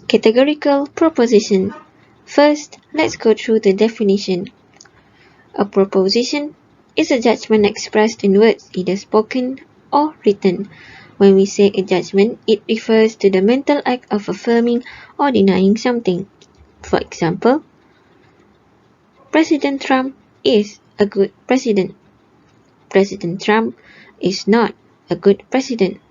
Categorical proposition. First, let's go through the definition. A proposition is a judgment expressed in words, either spoken or written. When we say a judgment, it refers to the mental act of affirming or denying something. For example, President Trump is a good president. President Trump is not a good president.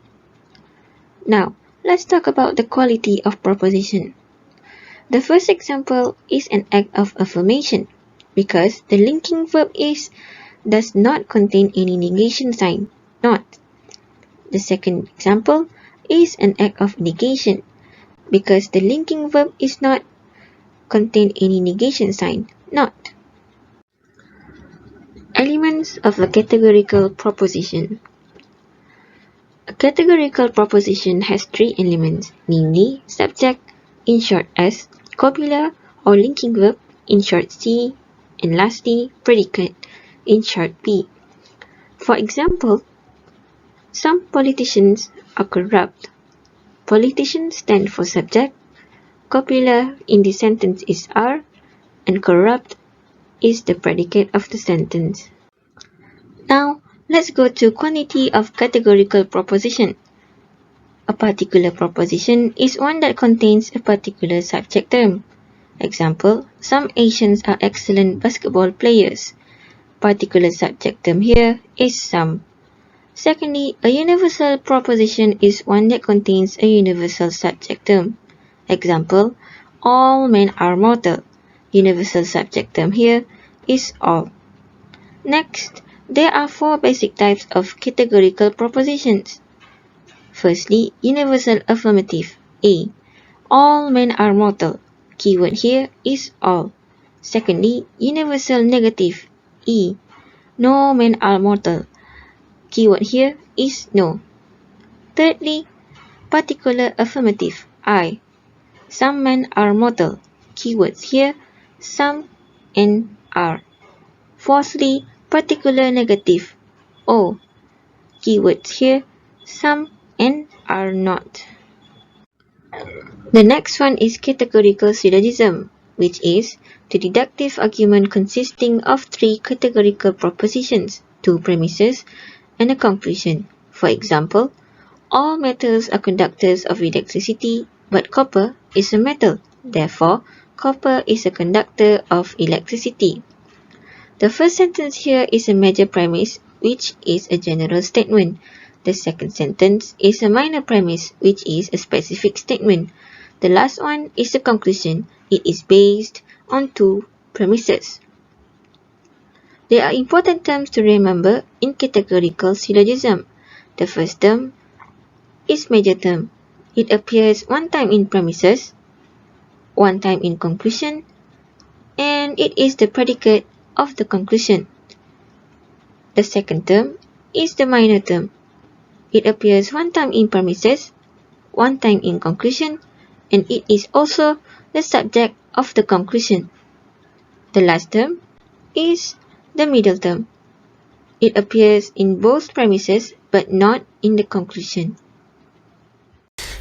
Now, let's talk about the quality of proposition. The first example is an act of affirmation, because the linking verb is does not contain any negation sign, not. The second example is an act of negation, because the linking verb is not contain any negation sign, not. Elements of a categorical proposition. A categorical proposition has three elements, namely subject, in short S, copula or linking verb, in short C, and lastly predicate, in short P. For example, some politicians are corrupt. Politicians stand for subject, copula in the sentence is are, and corrupt is the predicate of the sentence. Now, let's go to quantity of categorical proposition. A particular proposition is one that contains a particular subject term. Example, some Asians are excellent basketball players. Particular subject term here is some. Secondly, a universal proposition is one that contains a universal subject term. Example, all men are mortal. Universal subject term here is all. Next, there are four basic types of categorical propositions. Firstly, universal affirmative, A. All men are mortal. Keyword here is all. Secondly, universal negative, E. No men are mortal. Keyword here is no. Thirdly, particular affirmative, I. Some men are mortal. Keywords here, some and are. Fourthly, particular negative, O. Keywords here, some and are not. The next one is categorical syllogism, which is the deductive argument consisting of three categorical propositions, two premises, and a conclusion. For example, all metals are conductors of electricity, but copper is a metal. Therefore, copper is a conductor of electricity. The first sentence here is a major premise, which is a general statement. The second sentence is a minor premise, which is a specific statement. The last one is a conclusion. It is based on two premises. There are important terms to remember in categorical syllogism. The first term is major term. It appears one time in premises, one time in conclusion, and it is the predicate of the conclusion. The second term is the minor term. It appears one time in premises, one time in conclusion, and it is also the subject of the conclusion. The last term is the middle term. It appears in both premises but not in the conclusion.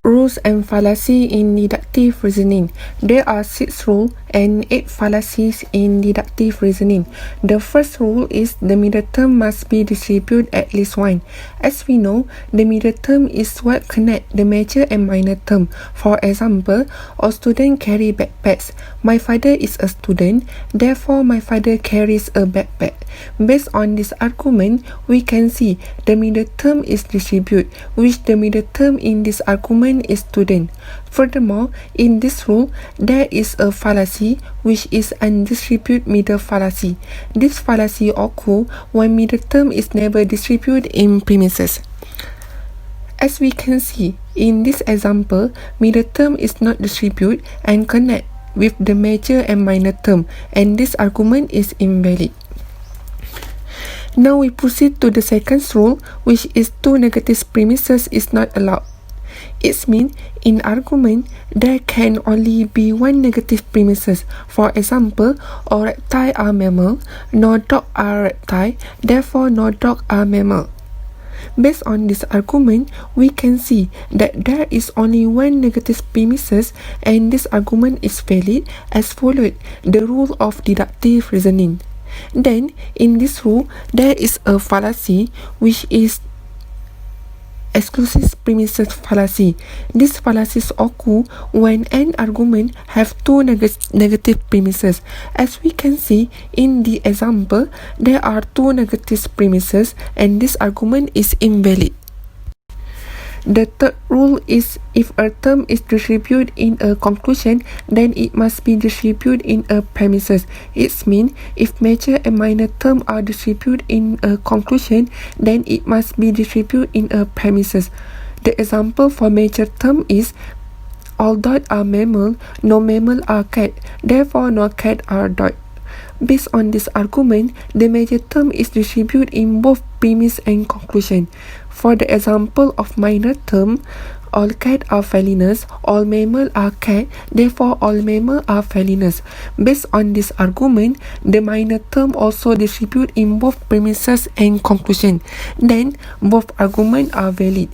Rules and fallacy in deductive reasoning. There are 6 rules and 8 fallacies in deductive reasoning. The first rule is the middle term must be distributed at least one. As we know, the middle term is what connects the major and minor term. For example, all students carry backpacks. My father is a student, therefore my father carries a backpack. Based on this argument, we can see the middle term is distributed, which the middle term in this argument is student. Furthermore, in this rule, there is a fallacy which is undistributed middle fallacy. This fallacy occurs when middle term is never distributed in premises. As we can see, in this example, middle term is not distributed and connect with the major and minor term, and this argument is invalid. Now we proceed to the second rule, which is two negative premises is not allowed. It means in argument there can only be one negative premises. For example, all reptiles are mammal, no dogs are reptile, therefore no dogs are mammal. Based on this argument, we can see that there is only one negative premises and this argument is valid as followed the rule of deductive reasoning. Then, in this rule, there is a fallacy which is exclusive premises fallacy. These fallacies occur when an argument have two negative premises. As we can see in the example, there are two negative premises and this argument is invalid. The third rule is if a term is distributed in a conclusion, then it must be distributed in a premises. It means if major and minor terms are distributed in a conclusion, then it must be distributed in a premises. The example for major term is all dogs are mammal, no mammal are cat, therefore no cat are dog. Based on this argument, the major term is distributed in both premise and conclusion. For the example of minor term, all cats are felinous, all mammals are cat, therefore all mammals are felinous. Based on this argument, the minor term also distribute in both premises and conclusion. Then, both arguments are valid.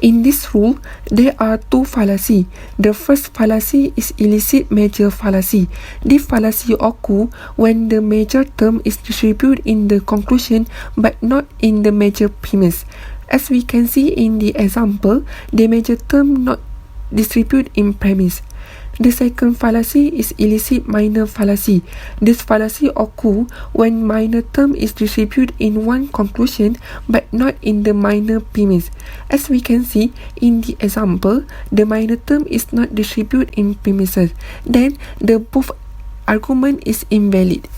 In this rule, there are two fallacies. The first fallacy is illicit major fallacy. This fallacy occurs when the major term is distributed in the conclusion but not in the major premise. As we can see in the example, the major term not distributed in premise. The second fallacy is illicit minor fallacy. This fallacy occurs when minor term is distributed in one conclusion but not in the minor premise. As we can see in the example, the minor term is not distributed in premises. Then the both argument is invalid.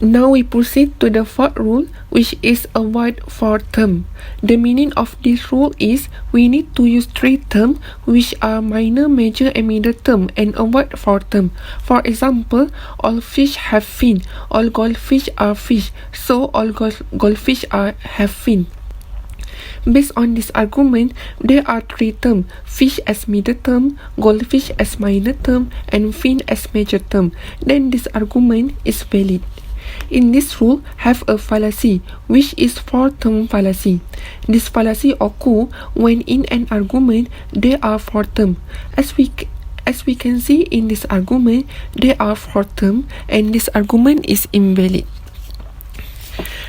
Now we proceed to the fourth rule, which is avoid four term. The meaning of this rule is we need to use three terms which are minor, major and middle term and avoid four term. For example, all fish have fin, all goldfish are fish, so all goldfish have fin. Based on this argument, there are three terms: fish as middle term, goldfish as minor term, and fin as major term. Then this argument is valid. In this rule, have a fallacy, which is four-term fallacy. This fallacy occurs when in an argument there are four terms. As we can see in this argument, there are four terms, and this argument is invalid.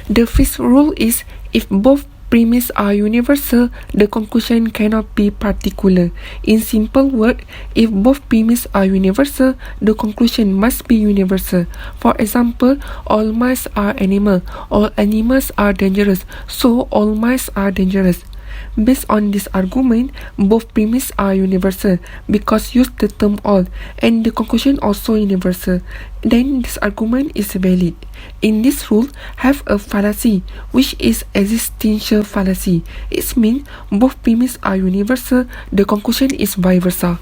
The fifth rule is if both premises are universal, the conclusion cannot be particular. In simple words, if both premises are universal, the conclusion must be universal. For example, all mice are animals, all animals are dangerous, so all mice are dangerous. Based on this argument, both premises are universal because use the term all, and the conclusion also universal. Then this argument is valid. In this rule, have a fallacy, which is existential fallacy. It means both premises are universal, the conclusion is vice versa.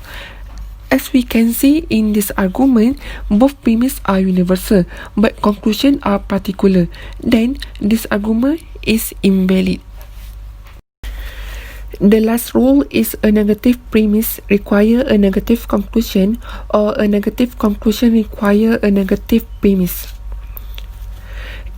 As we can see in this argument, both premises are universal, but conclusions are particular. Then this argument is invalid. The last rule is a negative premise require a negative conclusion, or a negative conclusion require a negative premise.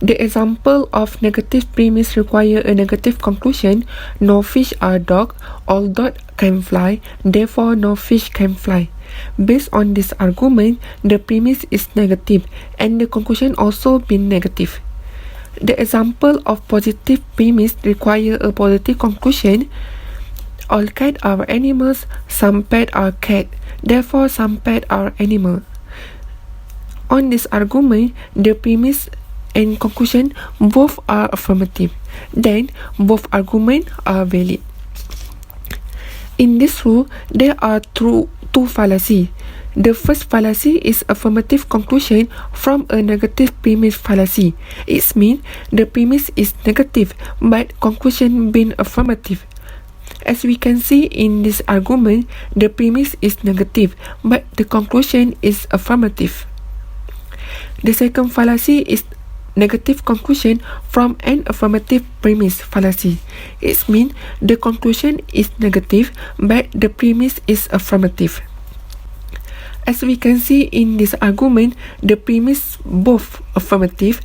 The example of negative premise require a negative conclusion: no fish are dog, all dogs can fly, therefore no fish can fly. Based on this argument, the premise is negative and the conclusion also been negative. The example of positive premise require a positive conclusion: all cats are animals, some pets are cats, therefore some pets are animals. On this argument, the premise and conclusion both are affirmative. Then both arguments are valid. In this rule, there are two fallacies. The first fallacy is affirmative conclusion from a negative premise fallacy. It means the premise is negative but conclusion being affirmative. As we can see in this argument, the premise is negative, but the conclusion is affirmative. The second fallacy is negative conclusion from an affirmative premise fallacy. It means the conclusion is negative, but the premise is affirmative. As we can see in this argument, the premise both affirmative,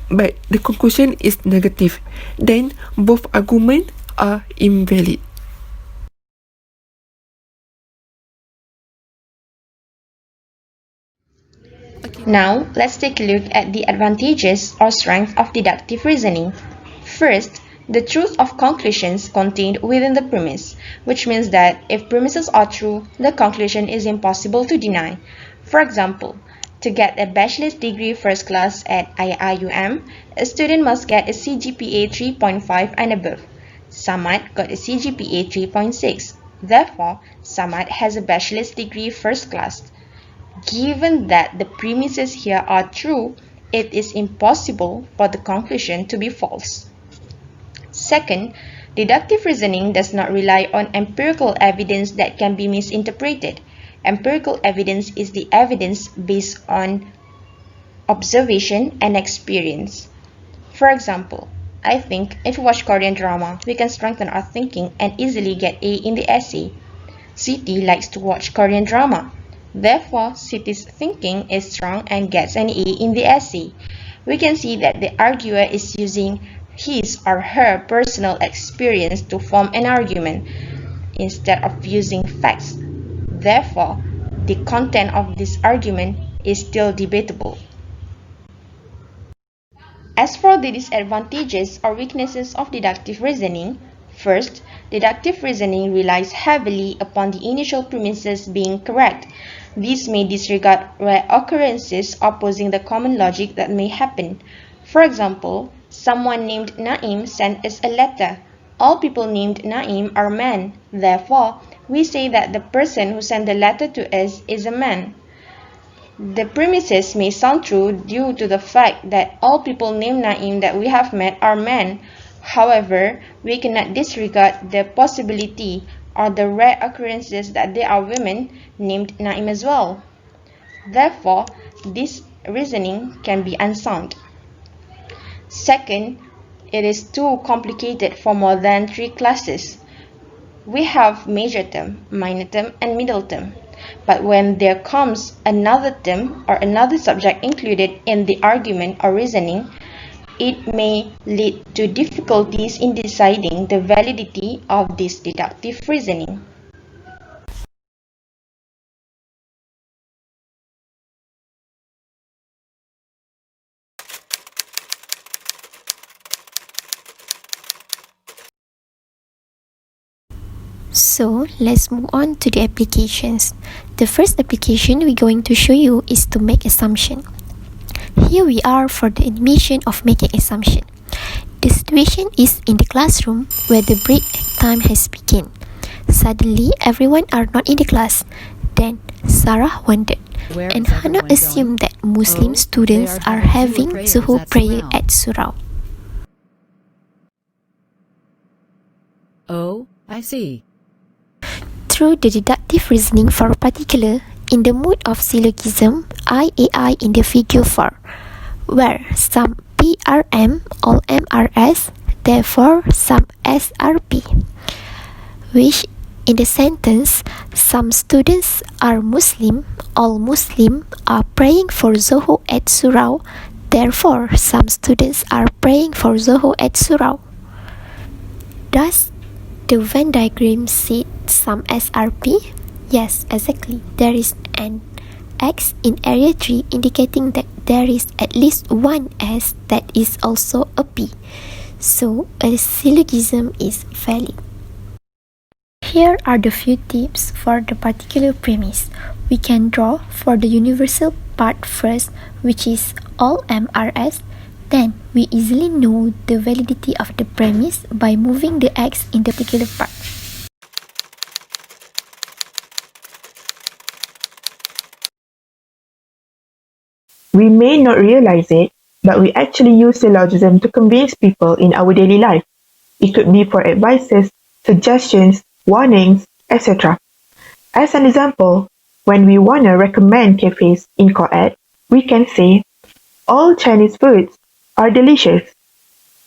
but the conclusion is negative, then both arguments are invalid. Now, let's take a look at the advantages or strengths of deductive reasoning. First, the truth of conclusions contained within the premise, which means that if premises are true, the conclusion is impossible to deny. For example, to get a bachelor's degree first class at IIUM, a student must get a CGPA 3.5 and above. Samad got a CGPA 3.6. Therefore, Samad has a bachelor's degree first class. Given that the premises here are true, it is impossible for the conclusion to be false. Second, deductive reasoning does not rely on empirical evidence that can be misinterpreted. Empirical evidence is the evidence based on observation and experience. For example, I think if we watch Korean drama, we can strengthen our thinking and easily get A in the essay. Siti likes to watch Korean drama. Therefore, Siti's thinking is strong and gets an A in the essay. We can see that the arguer is using his or her personal experience to form an argument instead of using facts. Therefore, the content of this argument is still debatable. As for the disadvantages or weaknesses of deductive reasoning, first, deductive reasoning relies heavily upon the initial premises being correct. This may disregard rare occurrences opposing the common logic that may happen. For example, someone named Naim sent us a letter. All people named Naim are men. Therefore, we say that the person who sent the letter to us is a man. The premises may sound true due to the fact that all people named Naim that we have met are men. However, we cannot disregard the possibility or the rare occurrences that there are women named Naim as well. Therefore, this reasoning can be unsound. Second, it is too complicated for more than 3 classes. We have major term, minor term, and middle term. But when there comes another term or another subject included in the argument or reasoning, it may lead to difficulties in deciding the validity of this deductive reasoning. So let's move on to the applications. The first application we're going to show you is to make assumption. Here we are for the animation of making assumption. The situation is in the classroom where the break time has begun. Suddenly everyone are not in the class. Then Sarah wondered, and Hannah assumed that Muslim students are having Zuhur prayer at surau. Oh, I see. Through the deductive reasoning for a particular, in the mood of syllogism, IAI in the figure 4, where some PRM, all MRS, therefore some SRP, which in the sentence, some students are Muslim, all Muslim are praying for Zuhur at surau, therefore some students are praying for Zuhur at surau. Does the Venn diagram see some SRP? Yes, exactly. There is an X in area 3 indicating that there is at least one S that is also a P. So, a syllogism is valid. Here are the few tips for the particular premise. We can draw for the universal part first, which is all MRS. Then, we easily know the validity of the premise by moving the X in the particular part. We may not realize it, but we actually use syllogism to convince people in our daily life. It could be for advices, suggestions, warnings, etc. As an example, when we want to recommend cafes in co-ed, we can say, all Chinese foods are delicious.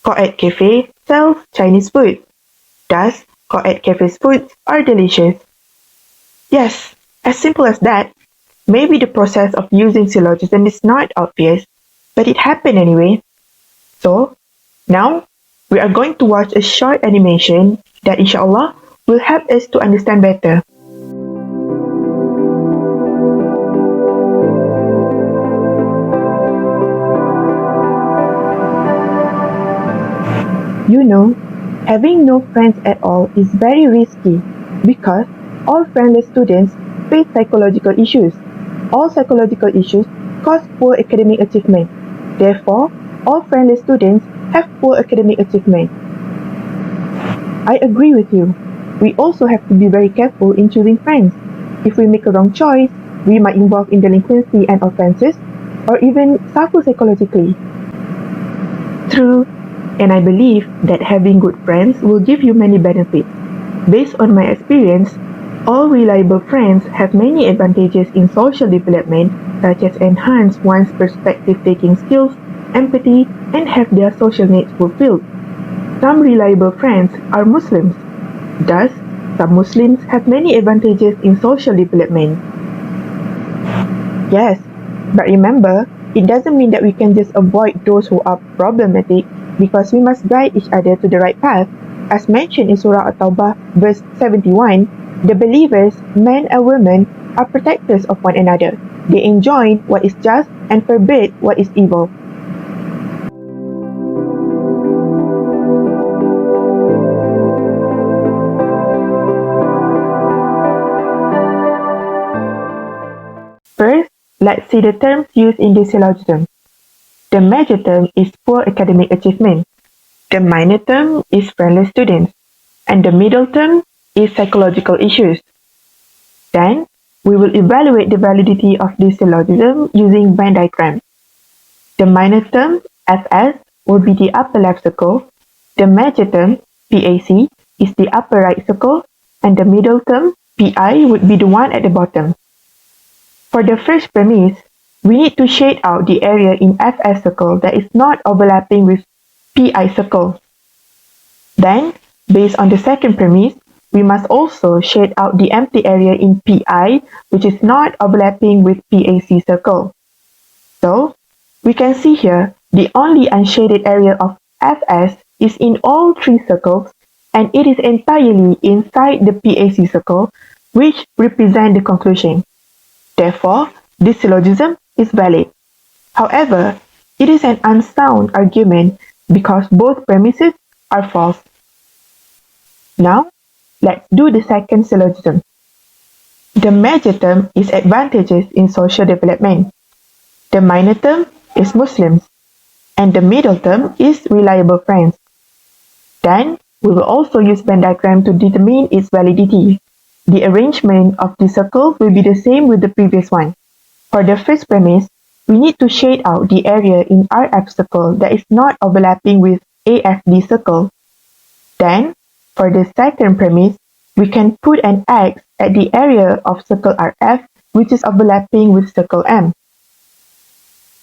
Co-ed cafe sells Chinese food. Thus, co-ed cafe's foods are delicious. Yes, as simple as that. Maybe the process of using syllogism is not obvious, but it happened anyway. So, now we are going to watch a short animation that inshallah will help us to understand better. You know, having no friends at all is very risky because all friendless students face psychological issues. All psychological issues cause poor academic achievement. Therefore, all friendless students have poor academic achievement. I agree with you. We also have to be very careful in choosing friends. If we make a wrong choice, we might involve in delinquency and offenses, or even suffer psychologically. True, and I believe that having good friends will give you many benefits. Based on my experience, all reliable friends have many advantages in social development, such as enhance one's perspective-taking skills, empathy, and have their social needs fulfilled. Some reliable friends are Muslims. Thus, some Muslims have many advantages in social development. Yes, but remember, it doesn't mean that we can just avoid those who are problematic because we must guide each other to the right path. As mentioned in Surah At-Tawbah, verse 71, the believers, men and women, are protectors of one another. They enjoin what is just and forbid what is evil. First, let's see the terms used in this syllogism. The major term is poor academic achievement. The minor term is friendless students. And the middle term is psychological issues. Then, we will evaluate the validity of this syllogism using Venn diagram. The minor term, FS, will be the upper left circle. The major term, PAC, is the upper right circle. And the middle term, PI, would be the one at the bottom. For the first premise, we need to shade out the area in FS circle that is not overlapping with PI circle. Then, based on the second premise, we must also shade out the empty area in PI which is not overlapping with PAC circle. So, we can see here the only unshaded area of FS is in all three circles and it is entirely inside the PAC circle which represent the conclusion. Therefore, this syllogism is valid. However, it is an unsound argument because both premises are false. Now, let's do the second syllogism. The major term is advantages in social development. The minor term is Muslims. And the middle term is reliable friends. Then, we will also use Venn diagram to determine its validity. The arrangement of the circles will be the same with the previous one. For the first premise, we need to shade out the area in RF circle that is not overlapping with AFD circle. Then, for the second premise, we can put an X at the area of circle RF which is overlapping with circle M.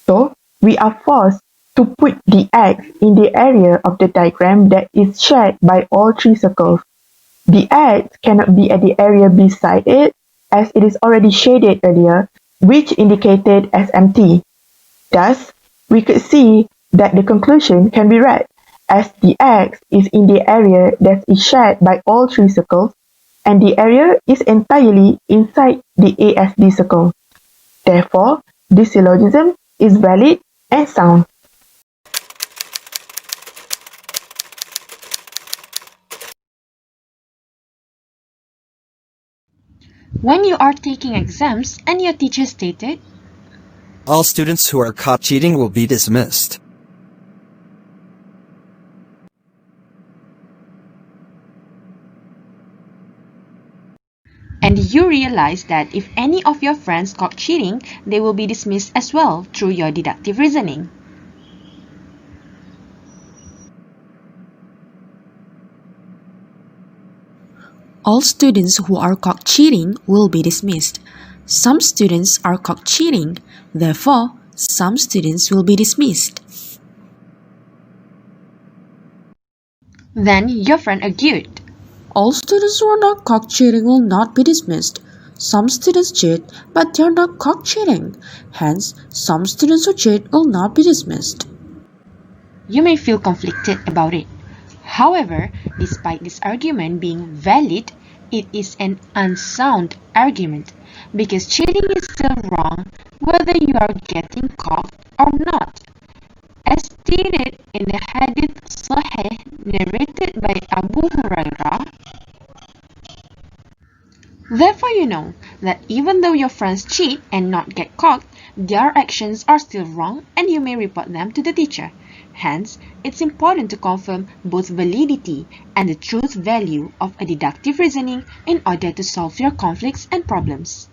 So, we are forced to put the X in the area of the diagram that is shared by all three circles. The X cannot be at the area beside it as it is already shaded earlier, which indicated as empty. Thus, we could see that the conclusion can be read as the X is in the area that is shared by all three circles and the area is entirely inside the AFD circle. Therefore, this syllogism is valid and sound. When you are taking exams and your teacher stated, all students who are caught cheating will be dismissed. and you realize that if any of your friends caught cheating, they will be dismissed as well through your deductive reasoning. All students who are caught cheating will be dismissed. Some students are caught cheating, therefore, some students will be dismissed. Then your friend argued. All students who are not caught cheating will not be dismissed. Some students cheat, but they are not caught cheating. Hence, some students who cheat will not be dismissed. You may feel conflicted about it. However, despite this argument being valid, it is an unsound argument because cheating is still wrong whether you are getting caught or not. As stated in the Hadith Sahih narrated by Abu Hurairah, therefore you know that even though your friends cheat and not get caught, their actions are still wrong and you may report them to the teacher. Hence, it's important to confirm both validity and the truth value of a deductive reasoning in order to solve your conflicts and problems.